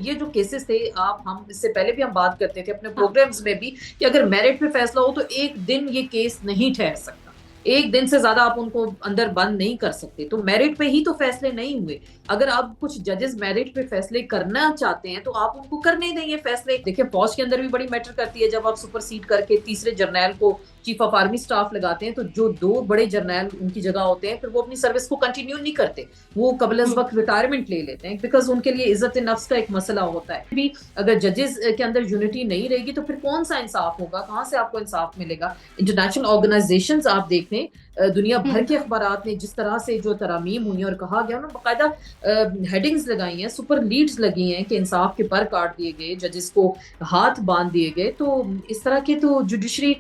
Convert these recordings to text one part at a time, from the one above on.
یہ جو کیسز تھے ہم اس سے پہلے بھی ہم بات کرتے تھے اپنے پروگرامز میں بھی کہ اگر میرٹ پہ فیصلہ ہو تو ایک دن یہ کیس نہیں ٹھہر سکتا، ایک دن سے زیادہ آپ ان کو اندر بند نہیں کر سکتے، تو میرٹ پہ ہی تو فیصلے نہیں ہوئے۔ اگر اب کچھ ججز میرٹ پہ فیصلے کرنا چاہتے ہیں تو آپ ان کو کرنے دیں یہ فیصلے۔ دیکھیں فوج کے اندر بھی بڑی میٹر کرتی ہے، جب آپ سپر سیڈ کر کے تیسرے جرنیل کو چیف آف آرمی سٹاف لگاتے ہیں تو جو دو بڑے جرنیل ان کی جگہ ہوتے ہیں پھر وہ اپنی سروس کو کنٹینیو نہیں کرتے، وہ قبل از وقت ریٹائرمنٹ لے لیتے ہیں، بیکاز ان کے لیے عزت نفس کا ایک مسئلہ ہوتا ہے بھی۔ اگر ججز کے اندر یونٹی نہیں رہے گی تو پھر کون سا انصاف ہوگا، کہاں سے آپ کو انصاف ملے گا؟ انٹرنیشنل آرگنائزیشنز آپ دیکھ لیں، دنیا بھر کے اخبارات نے جس طرح سے جو ترامیم ہوئی ہیں اور کہا گیا، انہوں نے باقاعدہ ہیڈنگز لگائی ہیں، سپر لیڈز لگی ہیں کہ انصاف کے پر کاٹ دیے گئے، ججز کو ہاتھ باندھ دیے گئے۔ تو اس طرح کے تو جوڈیشری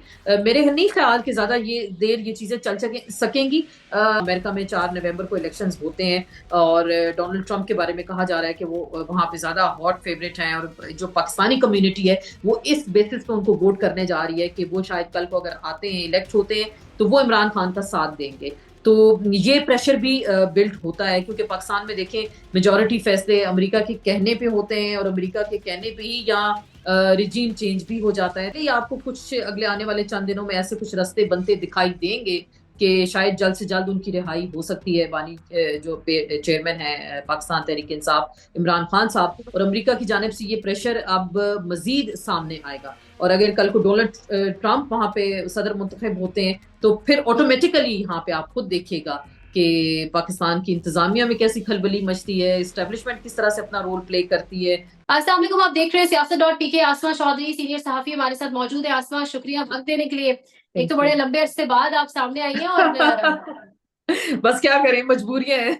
میرے نہیں خیال کہ زیادہ یہ دیر یہ چیزیں چل سکیں گی۔ امریکہ میں 4 نومبر کو الیکشنز ہوتے ہیں اور ڈونلڈ ٹرمپ کے بارے میں کہا جا رہا ہے کہ وہ وہاں پہ زیادہ ہاٹ فیوریٹ ہیں، اور جو پاکستانی کمیونٹی ہے وہ اس بیسس پہ ان کو ووٹ کرنے جا رہی ہے کہ وہ شاید کل کو اگر آتے ہیں الیکٹ ہوتے ہیں تو وہ عمران خان کا ساتھ دیں گے۔ تو یہ پریشر بھی بلڈ ہوتا ہے، کیونکہ پاکستان میں دیکھیں میجورٹی فیصلے امریکہ کے کہنے پہ ہوتے ہیں، اور امریکہ کے کہنے پہ ہی یہاں ریجیم چینج بھی ہو جاتا ہے۔ یہ آپ کو کچھ اگلے آنے والے چند دنوں میں ایسے کچھ رستے بنتے دکھائی دیں گے کہ شاید جلد سے جلد ان کی رہائی ہو سکتی ہے۔ بانی جو چیئرمین ہے پاکستان تحریک انصاف عمران خان صاحب، اور امریکہ کی جانب سے یہ پریشر اب مزید سامنے آئے گا، اور اگر کل کو ڈونلڈ ٹرمپ وہاں پہ صدر منتخب ہوتے ہیں تو پھر آٹومیٹیکلی یہاں پہ آپ خود دیکھے گا کہ پاکستان کی انتظامیہ میں کیسی کھلبلی مچتی ہے، اسٹیبلشمنٹ کس طرح سے اپنا رول پلے کرتی ہے۔ السلام علیکم، آپ دیکھ رہے ہیں سیاست ڈاٹ پی کے۔ آسما چودھری سینئر صحافی ہمارے ساتھ موجود ہے۔ آسما، شکریہ وقت دینے کے لیے۔ ایک تو بڑے لمبے عرصے بعد آپ سامنے آئی ہیں، اور بس کیا کریں، مجبوریاں ہیں۔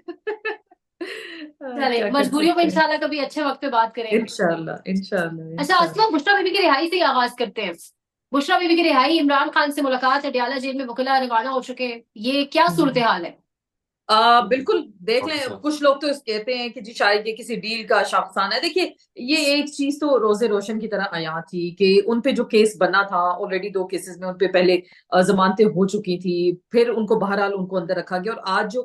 چلے کیا کر مجبوریوں پہ سکتے ہیں، انشاءاللہ کبھی اچھے وقت پہ بات کریں گے۔ انشاءاللہ انشاءاللہ اچھا انشاءاللہ۔ آسما، بشریٰ بی بی کی رہائی سے ہی آغاز کرتے ہیں۔ بشریٰ بی بی کی رہائی، عمران خان سے ملاقات، اڈیالہ جیل میں وکلا روانہ ہو چکے ہیں، یہ کیا صورتحال ہے؟ بالکل دیکھ لیں، کچھ لوگ تو کہتے ہیں کہ جی شاید یہ کسی ڈیل کا شاخسانہ ہے۔ دیکھیے یہ ایک چیز تو روز روشن کی طرح عیاں تھی کہ ان پہ جو کیس بنا تھا، آلریڈی 2 کیسز میں ان پہ پہلے ضمانتیں ہو چکی تھی، پھر ان کو بہرحال ان کو اندر رکھا گیا، اور آج جو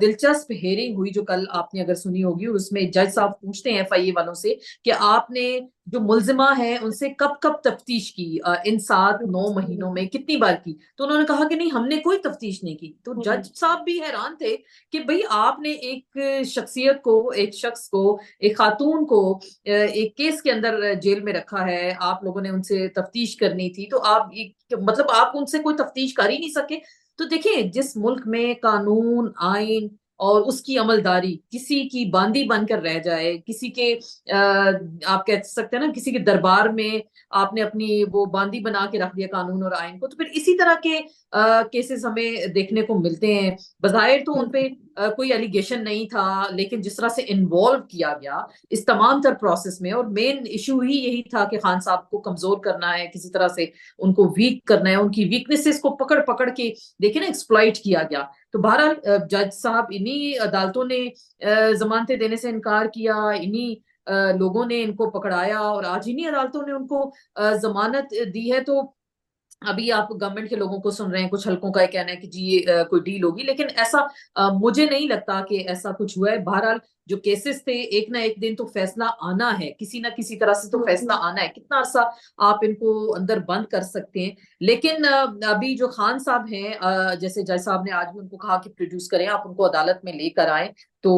دلچسپ ہیئرنگ ہوئی جو کل آپ نے اگر سنی ہوگی، اس میں جج صاحب پوچھتے ہیں FIA والوں سے کہ آپ نے جو ملزمہ ہیں ان سے کب کب تفتیش کی، ان 7-9 مہینوں میں کتنی بار کی؟ تو انہوں نے کہا کہ نہیں، ہم نے کوئی تفتیش نہیں کی۔ تو جج صاحب بھی حیران تھے کہ بھئی آپ نے ایک شخصیت کو، ایک شخص کو، ایک خاتون کو ایک کیس کے اندر جیل میں رکھا ہے، آپ لوگوں نے ان سے تفتیش کرنی تھی، تو آپ مطلب آپ ان سے کوئی تفتیش کر ہی نہیں سکے۔ تو دیکھیں جس ملک میں قانون، آئین اور اس کی عملداری کسی کی باندی بن کر رہ جائے، کسی کے آپ کہہ سکتے ہیں نا کسی کے دربار میں آپ نے اپنی وہ باندی بنا کے رکھ دیا قانون اور آئین کو، تو پھر اسی طرح کے کیسز ہمیں دیکھنے کو ملتے ہیں۔ بظاہر تو ان پہ کوئی ایلیگیشن نہیں تھا، لیکن جس طرح سے انوالو کیا گیا اس تمام تر پروسیس میں، اور مین ایشو ہی یہی تھا کہ خان صاحب کو کمزور کرنا ہے، کسی طرح سے ان کو ویک کرنا ہے، ان کی ویکنیسز کو پکڑ پکڑ کے دیکھیں نا ایکسپلائٹ کیا گیا۔ تو بہرحال جج صاحب انہی عدالتوں نے ضمانتیں دینے سے انکار کیا، انہی لوگوں نے ان کو پکڑایا، اور آج انہی عدالتوں نے ان کو ضمانت دی ہے۔ تو ابھی آپ گورنمنٹ کے لوگوں کو سن رہے ہیں، کچھ حلقوں کا یہ کہنا ہے کہ جی یہ کوئی ڈیل ہوگی، لیکن ایسا مجھے نہیں لگتا کہ ایسا کچھ ہوا ہے۔ بہرحال جو کیسز تھے ایک نہ ایک دن تو فیصلہ آنا ہے، کسی نہ کسی طرح سے تو فیصلہ آنا ہے، کتنا عرصہ آپ ان کو اندر بند کر سکتے ہیں۔ لیکن ابھی جو خان صاحب ہیں، جیسے جج صاحب نے آج بھی ان کو کہا کہ پروڈیوس کریں، آپ ان کو عدالت میں لے کر آئیں، تو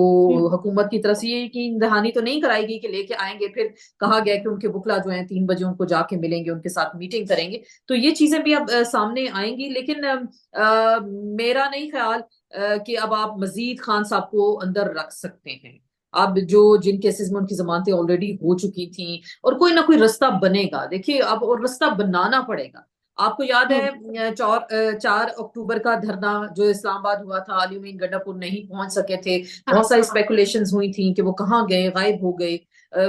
حکومت کی طرف سے یہ یقین دہانی تو نہیں کرائی گئی کہ لے کے آئیں گے، پھر کہا گیا کہ ان کے وکلا جو ہیں 3 بجے ان کو جا کے ملیں گے، ان کے ساتھ میٹنگ کریں گے، تو یہ چیزیں بھی اب سامنے آئیں گی۔ لیکن میرا نہیں خیال کہ اب آپ مزید خان صاحب کو اندر رکھ سکتے ہیں۔ اب جو جن کیسز میں ان کی ضمانتیں آلریڈی ہو چکی تھیں، اور کوئی نہ کوئی رستہ بنے گا، دیکھیے اب اور رستہ بنانا پڑے گا۔ آپ کو یاد ہے 4 اکتوبر کا دھرنا جو اسلام آباد ہوا تھا، علی امین گنڈا پور نہیں پہنچ سکے تھے، بہت ساری اسپیکولیشنز ہوئی تھیں کہ وہ کہاں گئے، غائب ہو گئے،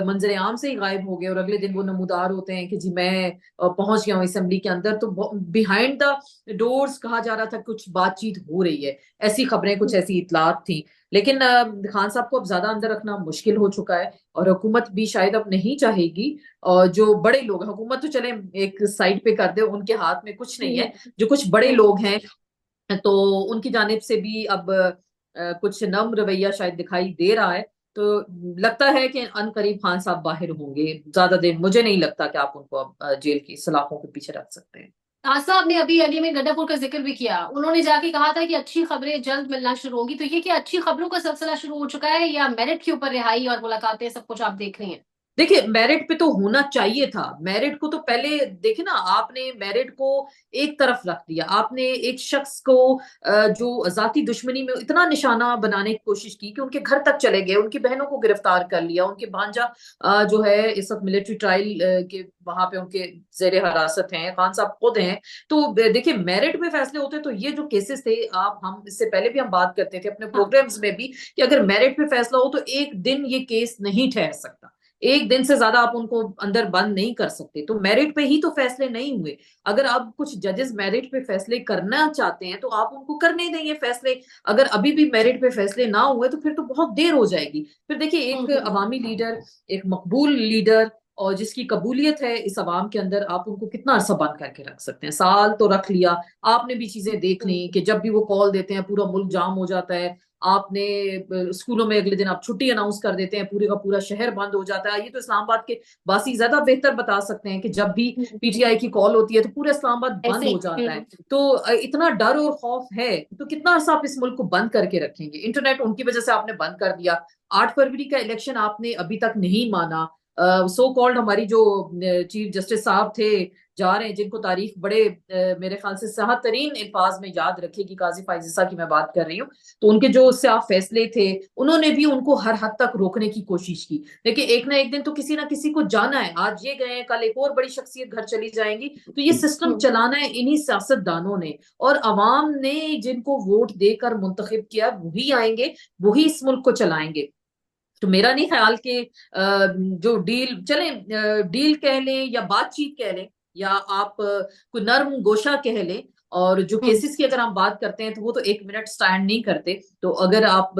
منظر عام سے ہی غائب ہو گئے، اور اگلے دن وہ نمودار ہوتے ہیں کہ جی میں پہنچ گیا ہوں اسمبلی کے اندر۔ تو بیہائنڈ دا ڈورز کہا جا رہا تھا کچھ بات چیت ہو رہی ہے، ایسی خبریں، کچھ ایسی اطلاعات تھیں۔ لیکن خان صاحب کو اب زیادہ اندر رکھنا مشکل ہو چکا ہے، اور حکومت بھی شاید اب نہیں چاہے گی، اور جو بڑے لوگ ہیں، حکومت تو چلیں ایک سائڈ پہ کر دے، ان کے ہاتھ میں کچھ نہیں ہے، جو کچھ بڑے لوگ ہیں تو ان کی جانب سے بھی اب کچھ نرم رویہ شاید دکھائی دے رہا ہے۔ تو لگتا ہے کہ ان قریب خان صاحب باہر ہوں گے. زیادہ دیر مجھے نہیں لگتا کہ آپ ان کو اب جیل کی سلاخوں کے پیچھے رکھ سکتے ہیں. صاحب نے ابھی علی میں گڈا پور کا ذکر بھی کیا، انہوں نے جا کے کہا تھا کہ اچھی خبریں جلد ملنا شروع ہوں گی، تو یہ کہ اچھی خبروں کا سلسلہ شروع ہو چکا ہے یا میرٹ کے اوپر رہائی اور ملاقاتیں سب کچھ آپ دیکھ رہی ہیں؟ دیکھیں میرٹ پہ تو ہونا چاہیے تھا. میرٹ کو تو پہلے دیکھیں نا, آپ نے میرٹ کو ایک طرف رکھ دیا. آپ نے ایک شخص کو جو ذاتی دشمنی میں اتنا نشانہ بنانے کی کوشش کی کہ ان کے گھر تک چلے گئے, ان کی بہنوں کو گرفتار کر لیا, ان کے بھانجا جو ہے اس وقت ملٹری ٹرائل کے وہاں پہ ان کے زیر حراست ہیں, خان صاحب خود ہیں. تو دیکھیں میرٹ میں فیصلے ہوتے تو یہ جو کیسز تھے, ہم اس سے پہلے بھی ہم بات کرتے تھے اپنے پروگرامز میں بھی, کہ اگر میرٹ پہ فیصلہ ہو تو ایک دن یہ کیس نہیں ٹھہر سکتا, ایک دن سے زیادہ آپ ان کو اندر بند نہیں کر سکتے. تو میرٹ پہ ہی تو فیصلے نہیں ہوئے. اگر آپ کچھ ججز میرٹ پہ فیصلے کرنا چاہتے ہیں تو آپ ان کو کرنے دیں یہ فیصلے. اگر ابھی بھی میرٹ پہ فیصلے نہ ہوئے تو پھر تو بہت دیر ہو جائے گی. پھر دیکھیے ایک عوامی لیڈر, ایک مقبول لیڈر, اور جس کی قبولیت ہے اس عوام کے اندر, آپ ان کو کتنا عرصہ بند کر کے رکھ سکتے ہیں؟ سال تو رکھ لیا. آپ نے بھی چیزیں دیکھ لی کہ جب بھی وہ کال دیتے ہیں پورا ملک جام ہو جاتا ہے. آپ نے اسکولوں میں اگلے دن آپ چھٹی اناؤنس کر دیتے ہیں, پورے کا پورا شہر بند ہو جاتا ہے. یہ تو اسلام آباد کے باسی زیادہ بہتر بتا سکتے ہیں کہ جب بھی پی ٹی آئی کی کال ہوتی ہے تو پورا اسلام آباد بند ہو جاتا ہے. تو اتنا ڈر اور خوف ہے تو کتنا عرصہ آپ اس ملک کو بند کر کے رکھیں گے؟ انٹرنیٹ ان کی وجہ سے آپ نے بند کر دیا. 8 فروری کا الیکشن آپ نے ابھی تک نہیں مانا. سو کالڈ ہماری جو چیف جسٹس صاحب تھے جا رہے ہیں, جن کو تاریخ بڑے میرے خیال سے صحت ترین الفاظ میں یاد رکھے گی, قاضی فائزہ کی میں بات کر رہی ہوں, تو ان کے جو سیاہ فیصلے تھے انہوں نے بھی ان کو ہر حد تک روکنے کی کوشش کی. لیکن ایک نہ ایک دن تو کسی نہ کسی کو جانا ہے. آج یہ گئے ہیں, کل ایک اور بڑی شخصیت گھر چلی جائیں گی. تو یہ سسٹم چلانا ہے انہی سیاست دانوں نے, اور عوام نے جن کو ووٹ دے کر منتخب کیا وہی آئیں گے, وہی اس ملک کو چلائیں گے. تو میرا نہیں خیال کہ جو ڈیل چلیں, ڈیل کہہ لیں یا بات چیت کہہ لیں یا آپ کوئی نرم گوشہ کہہ لیں, اور جو کیسز کی اگر ہم بات کرتے ہیں تو وہ تو 1 منٹ سٹینڈ نہیں کرتے. تو اگر آپ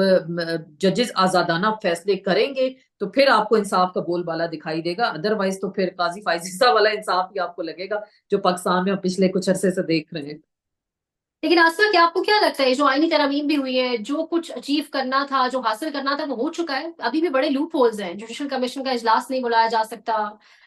ججز آزادانہ فیصلے کریں گے تو پھر آپ کو انصاف کا بول بالا دکھائی دے گا. ادروائز تو پھر قاضی فائزہ والا انصاف ہی آپ کو لگے گا جو پاکستان میں پچھلے کچھ عرصے سے دیکھ رہے ہیں. لیکن آسما کیا آپ کو کیا لگتا ہے جو آئینی ترامیم بھی ہوئی ہے, جو کچھ اچیو کرنا تھا, جو حاصل کرنا تھا وہ ہو چکا ہے؟ ابھی بھی بڑے لوپ ہولز ہیں, جوڈیشل کمیشن کا اجلاس نہیں بلایا جا سکتا,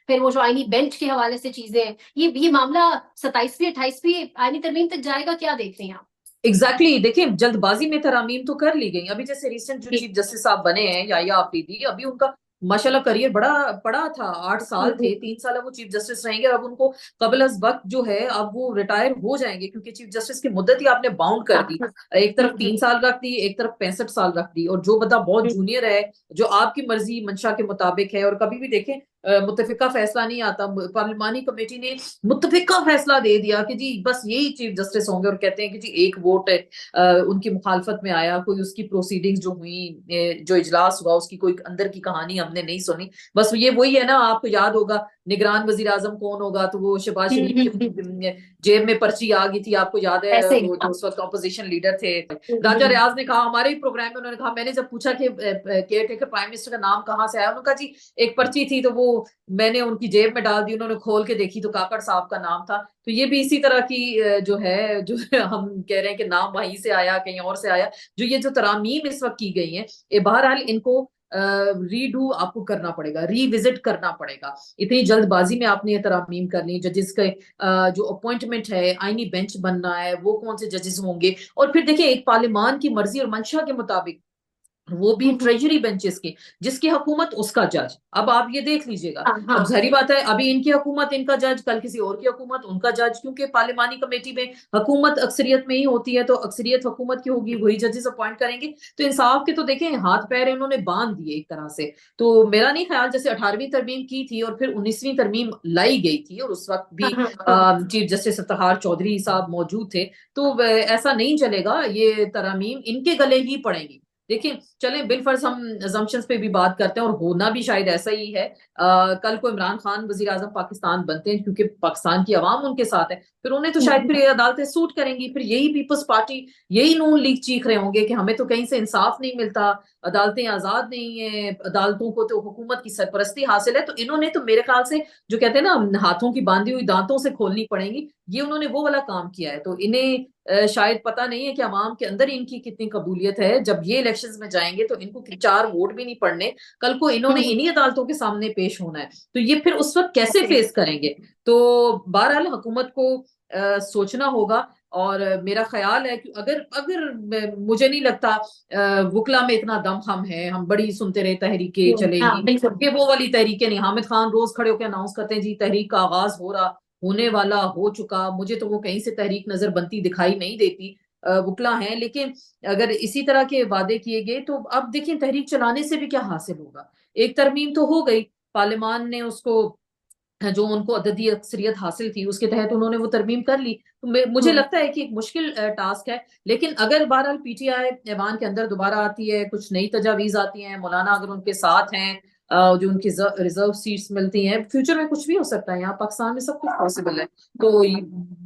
پھر وہ جو آئینی بینچ کے حوالے سے چیزیں, یہ معاملہ 27ویں 28ویں آئینی ترمیم تک جائے گا, کیا دیکھ رہی ہیں آپ؟ ایگزیکٹلی دیکھیں جلد بازی میں ترامیم تو کر لی گئی. ابھی جیسے ریسنٹ جو چیف جسٹس صاحب بنے ہیں یحییٰ آفریدی, ابھی ان کا ماشاءاللہ کریئر بڑا پڑا تھا, 8 سال تھے, 3 سال اب وہ چیف جسٹس رہیں گے. اب ان کو قبل از وقت جو ہے اب وہ ریٹائر ہو جائیں گے, کیونکہ چیف جسٹس کی مدت ہی آپ نے باؤنڈ کر دی. ایک طرف 3 سال رکھ دی, ایک طرف 65 سال رکھ دی, اور جو بندہ بہت جونیئر ہے, جو آپ کی مرضی منشا کے مطابق ہے, اور کبھی بھی دیکھیں متفقہ فیصلہ نہیں آتا. پارلیمانی کمیٹی نے متفقہ فیصلہ دے دیا کہ جی بس یہی چیف جسٹس ہوں گے, اور کہتے ہیں کہ جی ایک ووٹ ان کی مخالفت میں آیا, کوئی اس کی پروسیڈنگز جو ہوئی, جو اجلاس ہوا, اس کی کوئی اندر کی کہانی ہم نے نہیں سنی. بس یہ وہی ہے نا, آپ کو یاد ہوگا نگران وزیر اعظم کون ہوگا, تو وہ شہباز شریف کی جیب میں پرچی آ گئی تھی, آپ کو یاد ہے, وہ جو اس وقت اپوزیشن لیڈر تھے راجہ ریاض نے کہا ہمارے ہی پروگرام میں, انہوں نے کہا, میں نے جب پوچھا کہ کیئر ٹیکر پرائم منسٹر کا نام کہاں سے آیا, انہوں نے کہا جی ایک پرچی تھی تو وہ میں نے ان کی جیب میں ڈال دی, انہوں نے کھول کے دیکھی تو کاکڑ صاحب کا نام تھا. تو یہ بھی اسی طرح کی جو ہے, جو ہم کہہ رہے ہیں کہ نام وہیں سے آیا کہیں اور سے آیا. جو یہ جو ترامیم اس وقت کی گئی ہیں, بہرحال ان کو ری ڈو آپ کو کرنا پڑے گا, ری وزٹ کرنا پڑے گا. اتنی جلد بازی میں آپ نے یہ ترامیم کرنی, ججز کے جو اپوائنٹمنٹ ہے, آئینی بینچ بننا ہے, وہ کون سے ججز ہوں گے. اور پھر دیکھیں ایک پارلیمان کی مرضی اور منشا کے مطابق وہ بھی ٹریجری بینچز کے, جس کی حکومت اس کا جج. اب آپ یہ دیکھ لیجئے گا, اب ظاہری بات ہے ابھی ان کی حکومت ان کا جج, کل کسی اور کی حکومت ان کا جج, کیونکہ پارلیمانی کمیٹی میں حکومت اکثریت میں ہی ہوتی ہے, تو اکثریت حکومت کی ہوگی, وہی ججز اپوائنٹ کریں گے. تو انصاف کے تو دیکھیں ہاتھ پیر انہوں نے باندھ دیے ایک طرح سے. تو میرا نہیں خیال, جیسے 18ویں ترمیم کی تھی اور پھر 19ویں ترمیم لائی گئی تھی, اور اس وقت بھی چیف جسٹس افتخار چودھری صاحب موجود تھے, تو ایسا نہیں چلے گا. یہ ترامیم ان کے گلے ہی پڑیں گی. دیکھیں چلیں بالفرض ہم assumptions پہ بھی بات کرتے ہیں, اور ہونا بھی شاید ایسا ہی ہے. کل کو عمران خان وزیر اعظم پاکستان بنتے ہیں, کیونکہ پاکستان کی عوام ان کے ساتھ ہے, پھر انہیں تو شاید پھر یہ عدالتیں سوٹ کریں گی. پھر یہی پیپلز پارٹی, یہی نون لیگ چیخ رہے ہوں گے کہ ہمیں تو کہیں سے انصاف نہیں ملتا, عدالتیں آزاد نہیں ہیں, عدالتوں کو تو حکومت کی سرپرستی حاصل ہے. تو انہوں نے تو میرے خیال سے جو کہتے ہیں نا ہاتھوں کی باندھی ہوئی دانتوں سے کھولنی پڑیں گی, یہ انہوں نے وہ والا کام کیا ہے. تو انہیں شاید پتہ نہیں ہے کہ عوام کے اندر ان کی کتنی قبولیت ہے. جب یہ الیکشنز میں جائیں گے تو ان کو 4 ووٹ بھی نہیں پڑنے, کل کو انہوں نے انہی عدالتوں کے سامنے پیش ہونا ہے, تو یہ پھر اس وقت کیسے فیس کریں گے. تو بہرحال حکومت کو سوچنا ہوگا. اور میرا خیال ہے کہ اگر مجھے نہیں لگتا وکلا میں اتنا دم خم ہے, ہم بڑی سنتے رہے تحریکیں چلے گی, کہ وہ والی تحریکیں نہیں. حامد خان روز کھڑے ہو کے اناؤنس کرتے ہیں جی تحریک کا آغاز ہو رہا, ہونے والا, ہو چکا. مجھے تو وہ کہیں سے تحریک نظر بنتی دکھائی نہیں دیتی. وکلا ہیں, لیکن اگر اسی طرح کے وعدے کیے گئے تو اب دیکھیں تحریک چلانے سے بھی کیا حاصل ہوگا. ایک ترمیم تو ہو گئی, پارلیمان نے اس کو جو ان کو عددی اکثریت حاصل تھی اس کے تحت انہوں نے وہ ترمیم کر لی. تو مجھے لگتا ہے کہ ایک مشکل ٹاسک ہے, لیکن اگر بہرحال پی ٹی آئی ایوان کے اندر دوبارہ آتی ہے, کچھ نئی تجاویز آتی ہیں, مولانا اگر ان کے ساتھ ہیں, جو ان کی ریزرو سیٹس ملتی ہیں, فیوچر میں کچھ بھی ہو سکتا ہے. یہاں پاکستان میں سب کچھ پاسبل ہے. تو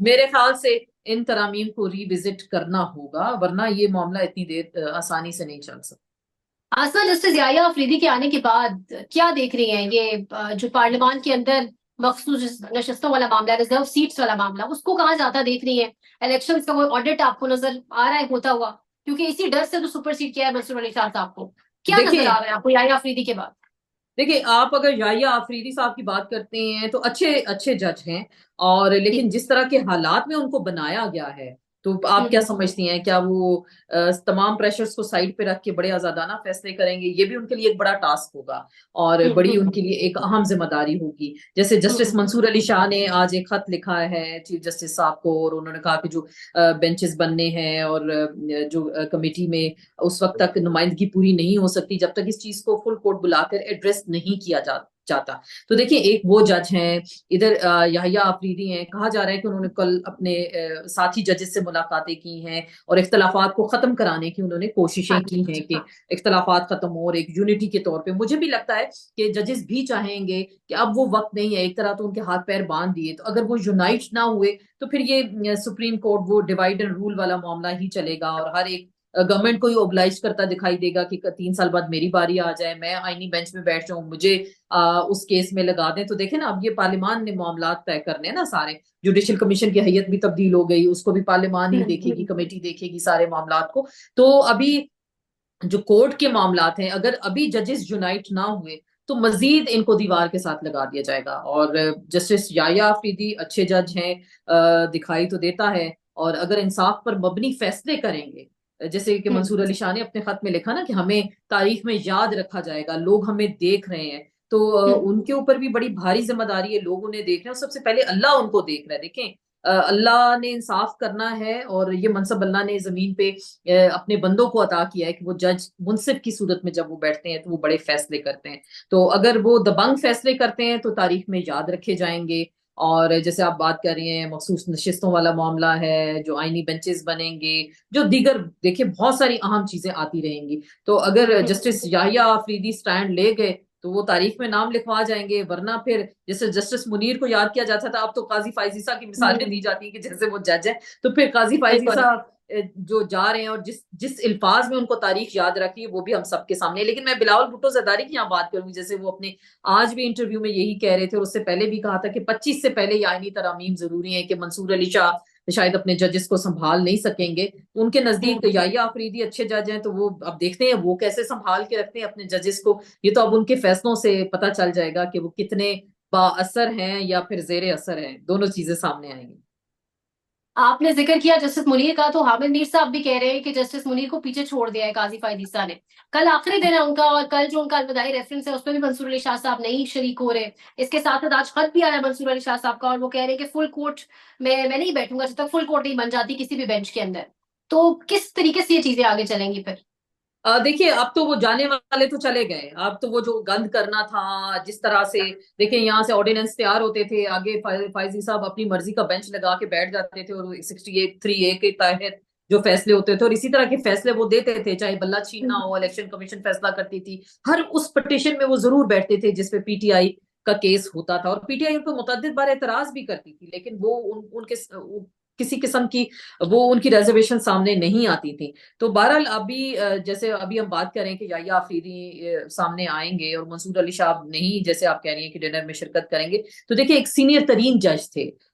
میرے خیال سے ان ترامیم کو ری وزٹ کرنا ہوگا, ورنہ یہ معاملہ اتنی دیر آسانی سے نہیں چل سکتا. آسما, جسٹس یحییٰ آفریدی کے آنے کے بعد کیا دیکھ رہی ہیں یہ جو پارلیمان کے اندر مخصوص نشستوں والا معاملہ, ریزرو سیٹس والا معاملہ, اس کو کہاں زیادہ دیکھ رہی ہیں؟ الیکشنز کا کوئی آڈٹ آپ کو نظر آ رہا ہے ہوتا ہوا؟ کیونکہ اسی ڈر سے تو سپر سیڈ کیا ہے منصور علی شاہ صاحب کو. کیا نظر آ رہا ہے آپ کو یحییٰ آفریدی کے بعد؟ دیکھیں, آپ اگر یحییٰ آفریدی صاحب کی بات کرتے ہیں تو اچھے جج ہیں, اور لیکن جس طرح کے حالات میں ان کو بنایا گیا ہے, تو آپ کیا سمجھتی ہیں, کیا وہ تمام پریشرز کو سائڈ پہ رکھ کے بڑے آزادانہ فیصلے کریں گے؟ یہ بھی ان کے لیے ایک بڑا ٹاسک ہوگا, اور بڑی ان کے لیے ایک اہم ذمہ داری ہوگی. جیسے جسٹس منصور علی شاہ نے آج ایک خط لکھا ہے چیف جسٹس صاحب کو, اور انہوں نے کہا کہ جو بینچز بننے ہیں اور جو کمیٹی میں اس وقت تک نمائندگی پوری نہیں ہو سکتی جب تک اس چیز کو فل کورٹ بلا کر ایڈریس نہیں کیا جاتا. تو دیکھیں, ایک وہ جج ہیں, ادھر یحییٰ آفریدی ہیں, کہا جا رہا ہے کہ انہوں نے کل اپنے ساتھی ججز سے ملاقاتیں کی ہیں اور اختلافات کو ختم کرانے کی انہوں نے کوششیں کی ہیں کہ اختلافات ختم ہو, اور ایک یونٹی کے طور پہ مجھے بھی لگتا ہے کہ ججز بھی چاہیں گے کہ اب وہ وقت نہیں ہے. ایک طرح تو ان کے ہاتھ پیر باندھ دیے, تو اگر وہ یونائٹ نہ ہوئے تو پھر یہ سپریم کورٹ وہ ڈیوائڈ اینڈ رول والا معاملہ ہی چلے گا, اور ہر ایک گورنمنٹ کو ہی اوبلائز کرتا دکھائی دے گا کہ 3 سال بعد میری باری آ جائے, میں آئینی بینچ میں بیٹھ جاؤں, مجھے اس کیس میں لگا دیں. تو دیکھیں نا, اب یہ پارلیمان نے معاملات طے کرنے ہیں نا سارے. جوڈیشل کمیشن کی حیت بھی تبدیل ہو گئی, اس کو بھی پارلیمان ہی دیکھے گی, کمیٹی دیکھے گی سارے معاملات کو. تو ابھی جو کورٹ کے معاملات ہیں, اگر ابھی ججز یونائٹ نہ ہوئے تو مزید ان کو دیوار کے ساتھ لگا دیا جائے گا. اور جسٹس یحییٰ آفریدی اچھے جج ہیں, دکھائی تو دیتا ہے, اور اگر انصاف پر مبنی فیصلے کریں گے, جیسے کہ منصور علی شاہ نے اپنے خط میں لکھا نا کہ ہمیں تاریخ میں یاد رکھا جائے گا, لوگ ہمیں دیکھ رہے ہیں, تو ان کے اوپر بھی بڑی بھاری ذمہ داری ہے. لوگ انہیں دیکھ رہے ہیں, اور سب سے پہلے اللہ ان کو دیکھ رہا ہے. دیکھیں, اللہ نے انصاف کرنا ہے, اور یہ منصب اللہ نے زمین پہ اپنے بندوں کو عطا کیا ہے کہ وہ جج منصف کی صورت میں جب وہ بیٹھتے ہیں تو وہ بڑے فیصلے کرتے ہیں. تو اگر وہ دبنگ فیصلے کرتے ہیں تو تاریخ میں یاد رکھے جائیں گے. اور جیسے آپ بات کر رہی ہیں مخصوص نشستوں والا معاملہ ہے, جو آئینی بینچز بنیں گے, جو دیگر دیکھیں بہت ساری اہم چیزیں آتی رہیں گی. تو اگر جسٹس یحییٰ آفریدی سٹینڈ لے گئے تو وہ تاریخ میں نام لکھوا جائیں گے, ورنہ پھر جیسے جسٹس منیر کو یاد کیا جاتا تھا, اب تو قاضی فائز عیسیٰ کی مثالیں دی جاتی ہیں کہ جیسے وہ جج ہے, تو پھر قاضی فائز عیسیٰ جو جا رہے ہیں اور جس الفاظ میں ان کو تاریخ یاد رکھی ہے وہ بھی ہم سب کے سامنے. لیکن میں بلاول بھٹو زرداری کی یہاں بات کروں گی, جیسے وہ اپنے آج بھی انٹرویو میں یہی کہہ رہے تھے, اور اس سے پہلے بھی کہا تھا کہ 25 سے پہلے یہ آئینی ترامیم ضروری ہے, کہ منصور علی شاہ شاید اپنے ججز کو سنبھال نہیں سکیں گے. ان کے نزدیک یحییٰ آفریدی اچھے جج ہیں, تو وہ اب دیکھتے ہیں وہ کیسے سنبھال کے رکھتے ہیں اپنے ججز کو. یہ تو اب ان کے فیصلوں سے پتہ چل جائے گا کہ وہ کتنے با اثر ہیں یا پھر زیر اثر ہیں, دونوں چیزیں سامنے آئیں گی. آپ نے ذکر کیا جسٹس منیر کا, تو حامد میر صاحب بھی کہہ رہے ہیں کہ جسٹس منیر کو پیچھے چھوڑ دیا ہے قاضی فائز عیسیٰ نے. کل آخری دن ہے ان کا, اور کل جو ان کا الوداعی ریفرنس ہے اس میں بھی منصور علی شاہ صاحب نہیں شریک ہو رہے. اس کے ساتھ آج خط بھی آیا منصور علی شاہ صاحب کا, اور وہ کہہ رہے ہیں کہ فل کورٹ میں نہیں بیٹھوں گا جب تک فل کورٹ نہیں بن جاتی کسی بھی بینچ کے اندر. تو کس طریقے سے یہ چیزیں آگے چلیں گی پھر؟ دیکھیے, اب تو وہ جانے والے تو چلے گئے, اب تو وہ جو گند کرنا تھا جس طرح سے, دیکھیں یہاں سے آرڈیننس تیار ہوتے تھے, آگے فائزی صاحب اپنی مرضی کا بینچ لگا کے بیٹھ جاتے تھے, اور 68(3)(a) کے تحت جو فیصلے ہوتے تھے, اور اسی طرح کے فیصلے وہ دیتے تھے, چاہے بلہ چھیننا ہو, الیکشن کمیشن فیصلہ کرتی تھی, ہر اس پٹیشن میں وہ ضرور بیٹھتے تھے جس پہ پی ٹی آئی کا کیس ہوتا تھا, اور پی ٹی آئی ان کو متعدد بار اعتراض بھی کرتی تھی, لیکن وہ ان کے کسی قسم کی وہ ان کی ریزرویشن سامنے نہیں آتی تھی. تو بہرحال ابھی جیسے ابھی ہم بات کریں کہ یحییٰ آفریدی سامنے آئیں گے, اور منصور علی شاہ نہیں, جیسے آپ کہہ رہی ہیں کہ ڈنر میں شرکت کریں گے, تو دیکھیں ایک سینئر ترین جج تھے,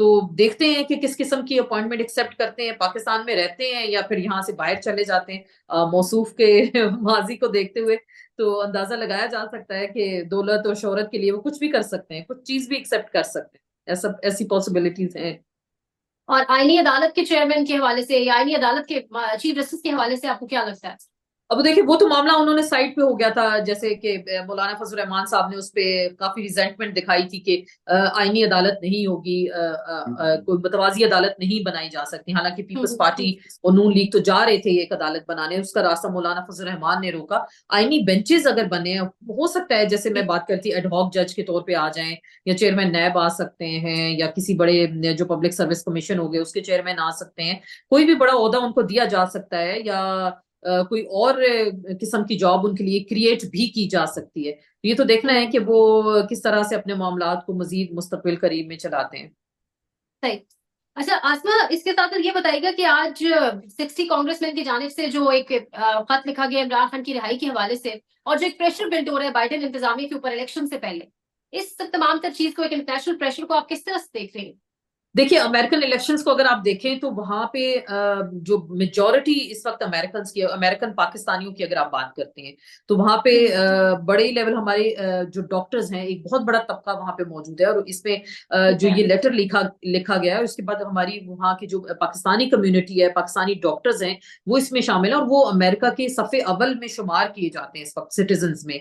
تو دیکھتے ہیں کہ کس قسم کی اپوائنٹمنٹ ایکسیپٹ کرتے ہیں, پاکستان میں رہتے ہیں یا پھر یہاں سے باہر چلے جاتے ہیں. موصوف کے ماضی کو دیکھتے ہوئے تو اندازہ لگایا جا سکتا ہے کہ دولت اور شہرت کے لیے وہ کچھ بھی کر سکتے ہیں, کچھ چیز بھی ایکسیپٹ کر سکتے ہیں, ایسی پاسبلٹیز ہیں. اور آئینی عدالت کے چیئرمین کے حوالے سے یا آئینی عدالت کے چیف جسٹس کے حوالے سے آپ کو کیا لگتا ہے؟ اب دیکھیں وہ تو معاملہ انہوں نے سائٹ پہ ہو گیا تھا, جیسے کہ مولانا فضل الرحمان صاحب نے اس پہ کافی ریزنٹمنٹ دکھائی تھی کہ آئینی عدالت نہیں ہوگی, کوئی متوازی عدالت نہیں بنائی جا سکتی. حالانکہ پیپلز پارٹی اور نون لیگ تو جا رہے تھے ایک عدالت بنانے, اس کا راستہ مولانا فضل الرحمان نے روکا. آئینی بینچز اگر بنے, ہو سکتا ہے جیسے میں بات کرتی ایڈ ہاک جج کے طور پہ آ جائیں, یا چیئرمین نیب آ سکتے ہیں, یا کسی بڑے جو پبلک سروس کمیشن ہو گئے اس کے چیئرمین آ سکتے ہیں, کوئی بھی بڑا عہدہ ان کو دیا جا سکتا ہے, یا کوئی اور قسم کی جاب ان کے لیے کریٹ بھی کی جا سکتی ہے. یہ تو دیکھنا ہے کہ وہ کس طرح سے اپنے معاملات کو مزید مستقبل قریب میں چلاتے ہیں. صحیح. اچھا آسما, اس کے ساتھ یہ بتائیے گا کہ آج 60 کانگریس مین کی جانب سے جو ایک خط لکھا گیا عمران خان کی رہائی کے حوالے سے, اور جو ایک پریشر بلڈ ہو رہا ہے بائیڈن انتظامیہ کے اوپر الیکشن سے پہلے, اس تمام تر چیز کو, ایک انٹرنیشنل پریشر کو آپ کس طرح سے دیکھ رہے ہیں؟ دیکھیے امریکن الیکشنز کو اگر آپ دیکھیں تو وہاں پہ جو میجورٹی اس وقت امریکنز کی, امریکن پاکستانیوں کی اگر آپ بات کرتے ہیں تو وہاں پہ بڑے لیول ہمارے جو ڈاکٹرز ہیں, ایک بہت بڑا طبقہ وہاں پہ موجود ہے, اور اس میں جو یہ لیٹر لکھا گیا ہے, اس کے بعد ہماری وہاں کی جو پاکستانی کمیونٹی ہے, پاکستانی ڈاکٹرز ہیں, وہ اس میں شامل ہیں, اور وہ امریکہ کے صف اول میں شمار کیے جاتے ہیں اس وقت سٹیزنز میں.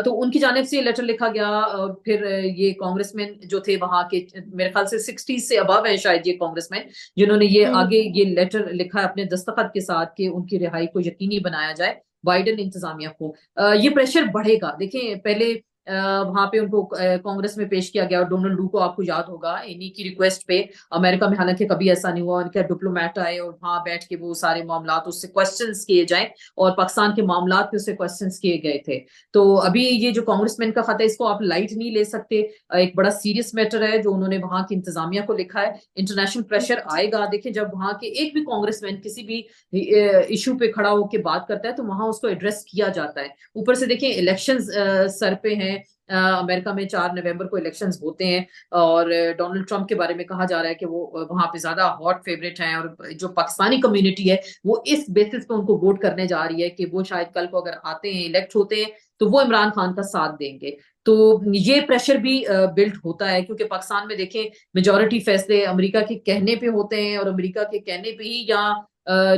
تو ان کی جانب سے یہ لیٹر لکھا گیا, اور پھر یہ کانگریس مین جو تھے وہاں کے, میرے خیال سے 60 سے ابو ہے شاید یہ کانگریس مین, جنہوں نے یہ آگے یہ لیٹر لکھا ہے اپنے دستخط کے ساتھ کہ ان کی رہائی کو یقینی بنایا جائے بائیڈن انتظامیہ کو. یہ پریشر بڑھے گا. دیکھیں پہلے وہاں پہ ان کو کانگریس میں پیش کیا گیا, اور ڈونلڈ ڈو کو آپ کو یاد ہوگا انہی کی ریکویسٹ پہ امریکہ میں, حالانکہ کبھی ایسا نہیں ہوا, ان کے ڈپلومیٹ آئے اور وہاں بیٹھ کے وہ سارے معاملات اس سے کوسچنز کیے جائیں, اور پاکستان کے معاملات پہ اس سے کوسچنز کیے گئے تھے. تو ابھی یہ جو کانگریس مین کا خط ہے, اس کو آپ لائٹ نہیں لے سکتے, ایک بڑا سیریس میٹر ہے جو انہوں نے وہاں کی انتظامیہ کو لکھا ہے. انٹرنیشنل پریشر آئے گا. دیکھیں جب وہاں کے ایک بھی کانگریس مین کسی بھی ایشو پہ کھڑا ہو کے بات کرتا ہے تو وہاں اس کو ایڈریس کیا جاتا ہے. اوپر سے دیکھیں الیکشنز سر پہ ہیں, امریکہ میں 4 نومبر کو الیکشنز ہوتے ہیں, اور ڈونلڈ ٹرمپ کے بارے میں کہا جا رہا ہے کہ وہ وہاں پہ زیادہ ہاٹ فیوریٹ ہیں, اور جو پاکستانی کمیونٹی ہے وہ اس بیسس پہ ان کو ووٹ کرنے جا رہی ہے کہ وہ شاید کل کو اگر آتے ہیں, الیکٹ ہوتے ہیں, تو وہ عمران خان کا ساتھ دیں گے. تو یہ پریشر بھی بلڈ ہوتا ہے, کیونکہ پاکستان میں دیکھیں میجورٹی فیصلے امریکہ کے کہنے پہ ہوتے ہیں, اور امریکہ کے کہنے پہ ہی یا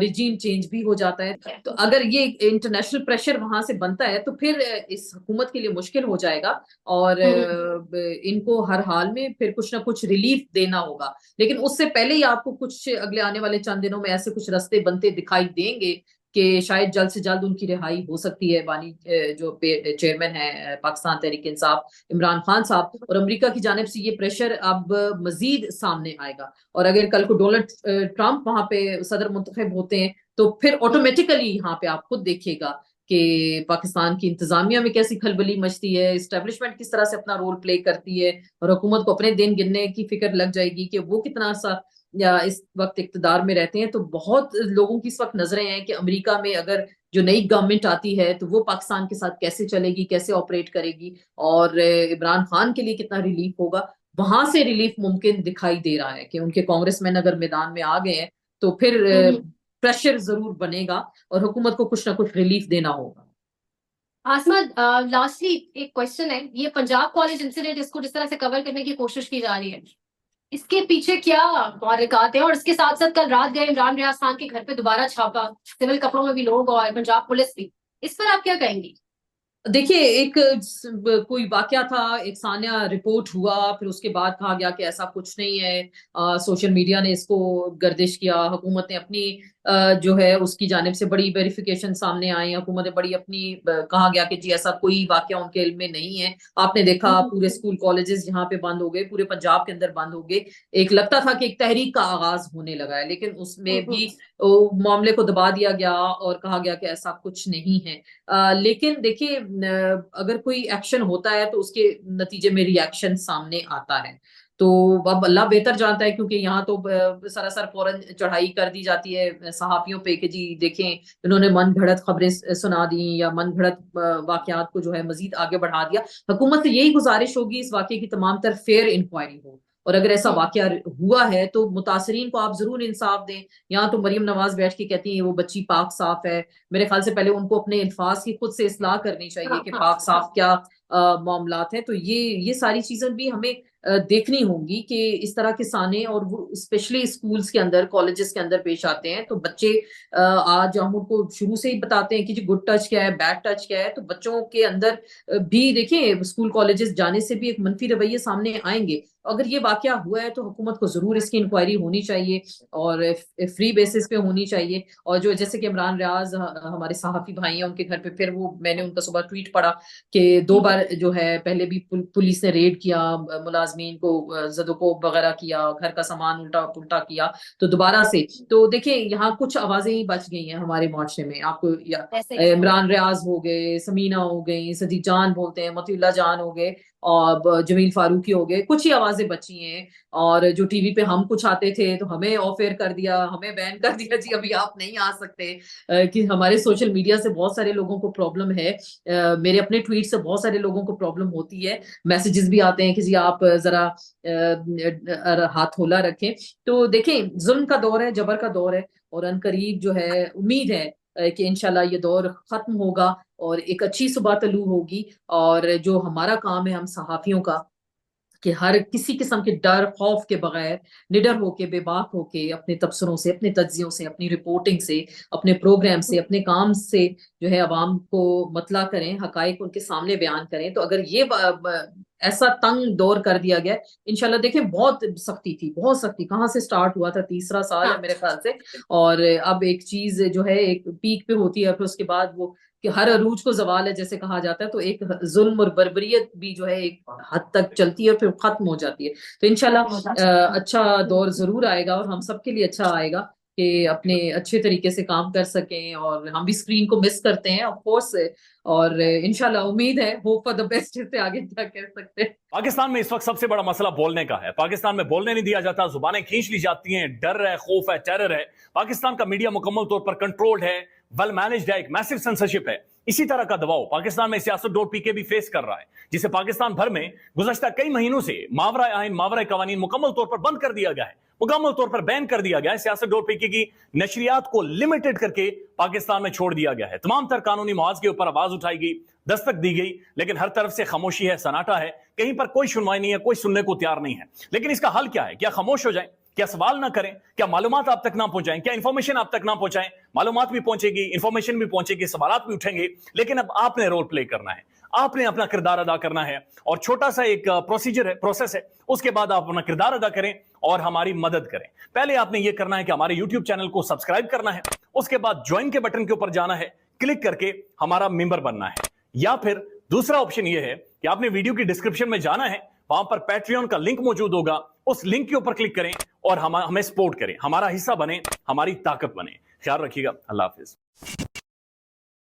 ریجیم چینج بھی ہو جاتا ہے. تو اگر یہ انٹرنیشنل پریشر وہاں سے بنتا ہے تو پھر اس حکومت کے لیے مشکل ہو جائے گا, اور ان کو ہر حال میں پھر کچھ نہ کچھ ریلیف دینا ہوگا. لیکن اس سے پہلے ہی آپ کو کچھ اگلے آنے والے چند دنوں میں ایسے کچھ رستے بنتے دکھائی دیں گے کہ شاید جلد سے جلد ان کی رہائی ہو سکتی ہے. بانی جو چیئرمین ہے پاکستان تحریک انصاف عمران خان صاحب, اور امریکہ کی جانب سے یہ پریشر اب مزید سامنے آئے گا. اور اگر کل کو ڈونلڈ ٹرمپ وہاں پہ صدر منتخب ہوتے ہیں تو پھر آٹومیٹیکلی یہاں پہ آپ خود دیکھے گا کہ پاکستان کی انتظامیہ میں کیسی کھلبلی مچتی ہے, اسٹیبلشمنٹ کس طرح سے اپنا رول پلے کرتی ہے, اور حکومت کو اپنے دن گننے کی فکر لگ جائے گی کہ وہ کتنا عرصہ یا اس وقت اقتدار میں رہتے ہیں. تو بہت لوگوں کی اس وقت نظریں ہیں کہ امریکہ میں اگر جو نئی گورنمنٹ آتی ہے تو وہ پاکستان کے ساتھ کیسے چلے گی, کیسے آپریٹ کرے گی, اور عمران خان کے لیے کتنا ریلیف ہوگا. وہاں سے ریلیف ممکن دکھائی دے رہا ہے کہ ان کے کانگریس مین اگر میدان میں آ گئے ہیں تو پھر پریشر ضرور بنے گا, اور حکومت کو کچھ نہ کچھ ریلیف دینا ہوگا. آسما لاسٹلی ایک کوشچن ہے, یہ پنجاب کالج انسیڈنٹ, اس کو جس طرح سے کور کرنے کی کوشش کی جا رہی ہے, اس کے پیچھے کیا محرکات ہیں؟ اور اس کے ساتھ ساتھ کل رات گئے عمران ریاض خان کے گھر پہ دوبارہ چھاپا, سول کپڑوں میں بھی لوگ اور پنجاب پولیس بھی, اس پر آپ کیا کہیں گی؟ دیکھیے ایک کوئی واقعہ تھا, ایک ثانیہ رپورٹ ہوا, پھر اس کے بعد کہا گیا کہ ایسا کچھ نہیں ہے, سوشل میڈیا نے اس کو گردش کیا, حکومت نے اپنی جو ہے اس کی جانب سے بڑی ویریفیکیشن سامنے آئی, حکومت نے بڑی اپنی کہا گیا کہ جی ایسا کوئی واقعہ ان کے علم میں نہیں ہے. آپ نے دیکھا پورے اسکول کالجز یہاں پہ بند ہو گئے, پورے پنجاب کے اندر بند ہو گئے. ایک لگتا تھا کہ ایک تحریک کا آغاز ہونے لگا ہے, لیکن اس میں بھی معاملے کو دبا دیا گیا اور کہا گیا کہ ایسا کچھ نہیں ہے. لیکن دیکھیے اگر کوئی ایکشن ہوتا ہے تو اس کے نتیجے میں ری ایکشن سامنے آتا ہے. تو اب اللہ بہتر جانتا ہے, کیونکہ یہاں تو سراسر فوراً چڑھائی کر دی جاتی ہے صحافیوں پہ کہ جی دیکھیں انہوں نے من گھڑت خبریں سنا دی یا من گھڑت واقعات کو جو ہے مزید آگے بڑھا دیا. حکومت سے یہی گزارش ہوگی اس واقعے کی تمام تر فیئر انکوائری ہو, اور اگر ایسا واقعہ ہوا ہے تو متاثرین کو آپ ضرور انصاف دیں. یہاں تو مریم نواز بیٹھ کے کہتی ہیں وہ بچی پاک صاف ہے. میرے خیال سے پہلے ان کو اپنے الفاظ کی خود سے اصلاح کرنی چاہیے کہ پاک صاف کیا معاملات ہیں. تو یہ ساری چیزیں بھی ہمیں دیکھنی ہوں گی کہ اس طرح کے سانے اور وہ اسپیشلی اسکولز کے اندر کالجز کے اندر پیش آتے ہیں. تو بچے آج ہم ان کو شروع سے ہی بتاتے ہیں کہ جی گڈ ٹچ کیا ہے, بیڈ ٹچ کیا ہے. تو بچوں کے اندر بھی دیکھیں اسکول کالجز جانے سے بھی ایک منفی رویے سامنے آئیں گے. اگر یہ واقعہ ہوا ہے تو حکومت کو ضرور اس کی انکوائری ہونی چاہیے اور فری بیسس پہ ہونی چاہیے. اور جو جیسے کہ عمران ریاض ہمارے صحافی بھائی ہیں ان کے گھر پہ پھر وہ میں نے ان کا صبح ٹویٹ پڑھا کہ 2 بار جو ہے پہلے بھی پولیس نے ریڈ کیا, ملازمین کو زدوکوب وغیرہ کیا, گھر کا سامان الٹا پلٹا کیا. تو دوبارہ سے تو دیکھیں یہاں کچھ آوازیں ہی بچ گئی ہیں ہمارے معاشرے میں. آپ کو عمران ریاض ہو گئے, سمینہ ہو گئی, صدیق جان بولتے ہیں, مطیع اللہ جان ہو گئے اور جمیل فاروقی ہو گئے, کچھ ہی آوازیں بچی ہیں. اور جو ٹی وی پہ ہم کچھ آتے تھے تو ہمیں آف ایئر کر دیا, ہمیں بین کر دیا, جی ابھی آپ نہیں آ سکتے. کہ ہمارے سوشل میڈیا سے بہت سارے لوگوں کو پرابلم ہے, میرے اپنے ٹویٹ سے بہت سارے لوگوں کو پرابلم ہوتی ہے, میسیجز بھی آتے ہیں کہ جی آپ ذرا ہاتھ ہولا رکھیں. تو دیکھیں ظلم کا دور ہے, جبر کا دور ہے, اور ان قریب جو ہے امید ہے کہ انشاءاللہ یہ دور ختم ہوگا اور ایک اچھی صبح طلوع ہوگی. اور جو ہمارا کام ہے ہم صحافیوں کا کہ ہر کسی قسم کے ڈر خوف کے بغیر نڈر ہو کے, بے باک ہو کے, اپنے تبصروں سے, اپنے تجزیوں سے, اپنی رپورٹنگ سے, اپنے پروگرام سے, اپنے کام سے جو ہے عوام کو مطلع کریں, حقائق ان کے سامنے بیان کریں. تو اگر یہ ایسا تنگ دور کر دیا گیا, انشاءاللہ دیکھیں بہت سختی تھی, بہت سختی کہاں سے سٹارٹ ہوا تھا, 3 سال ہے میرے خیال سے, اور اب ایک چیز جو ہے ایک پیک پہ ہوتی ہے, پھر اس کے بعد وہ کہ ہر عروج کو زوال ہے جیسے کہا جاتا ہے. تو ایک ظلم اور بربریت بھی جو ہے ایک حد تک چلتی ہے اور پھر ختم ہو جاتی ہے. تو انشاءاللہ اچھا دور ضرور آئے گا اور ہم سب کے لیے اچھا آئے گا کہ اپنے اچھے طریقے سے کام کر سکیں. اور ہم بھی اسکرین کو مس کرتے ہیں آف کورس, اور انشاءاللہ امید ہے ہوپ فار دی بیسٹ سے آگے کیا کہہ سکتے ہیں. پاکستان میں اس وقت سب سے بڑا مسئلہ بولنے کا ہے. پاکستان میں بولنے نہیں دیا جاتا, زبانیں کھینچ لی جاتی ہیں, ڈر ہے, خوف ہے, ٹیرر ہے. پاکستان کا میڈیا مکمل طور پر کنٹرولڈ ہے, ویل مینجڈ ہے, ایک میسو سینسرشپ ہے. اسی طرح کا دباؤ پاکستان میں سیاست.pk بھی فیس کر رہا ہے, جسے پاکستان بھر میں گزشتہ کئی مہینوں سے ماورائے آئین, ماورائے قوانین مکمل طور پر بند کر دیا گیا ہے, مکمل طور پر بین کر دیا گیا ہے. سیاست.pk کی نشریات کو لمیٹڈ کر کے پاکستان میں چھوڑ دیا گیا ہے. تمام تر قانونی مواد کے اوپر آواز اٹھائی گئی, دستک دی گئی, لیکن ہر طرف سے خاموشی ہے, سناٹا ہے, کہیں پر کوئی سنوائی نہیں ہے, کوئی سننے کو تیار نہیں ہے. لیکن اس کا حل کیا ہے؟ کیا خاموش ہو جائیں؟ کیا سوال نہ کریں؟ کیا معلومات آپ تک نہ پہنچائیں؟ کیا انفارمیشن آپ تک نہ پہنچائیں؟ معلومات بھی پہنچے گی, انفارمیشن بھی پہنچے گی, سوالات بھی اٹھیں گے, لیکن اب آپ نے رول پلے کرنا ہے, آپ نے اپنا کردار ادا کرنا ہے. اور چھوٹا سا ایک پروسیجر ہے, پروسیس ہے, اس کے بعد آپ اپنا کردار ادا کریں اور ہماری مدد کریں. پہلے آپ نے یہ کرنا ہے کہ ہمارے یوٹیوب چینل کو سبسکرائب کرنا ہے, اس کے بعد جوائن کے بٹن کے اوپر جانا ہے, کلک کر کے ہمارا ممبر بننا ہے. یا پھر دوسرا آپشن یہ ہے کہ آپ نے ویڈیو کی ڈسکرپشن میں جانا ہے, وہاں پر پیٹریون کا لنک موجود ہوگا, اس لنک کے اوپر کلک کریں اور ہمیں سپورٹ کریں, ہمارا حصہ بنیں, ہماری طاقت بنیں. خیال رکھیے گا. اللہ حافظ.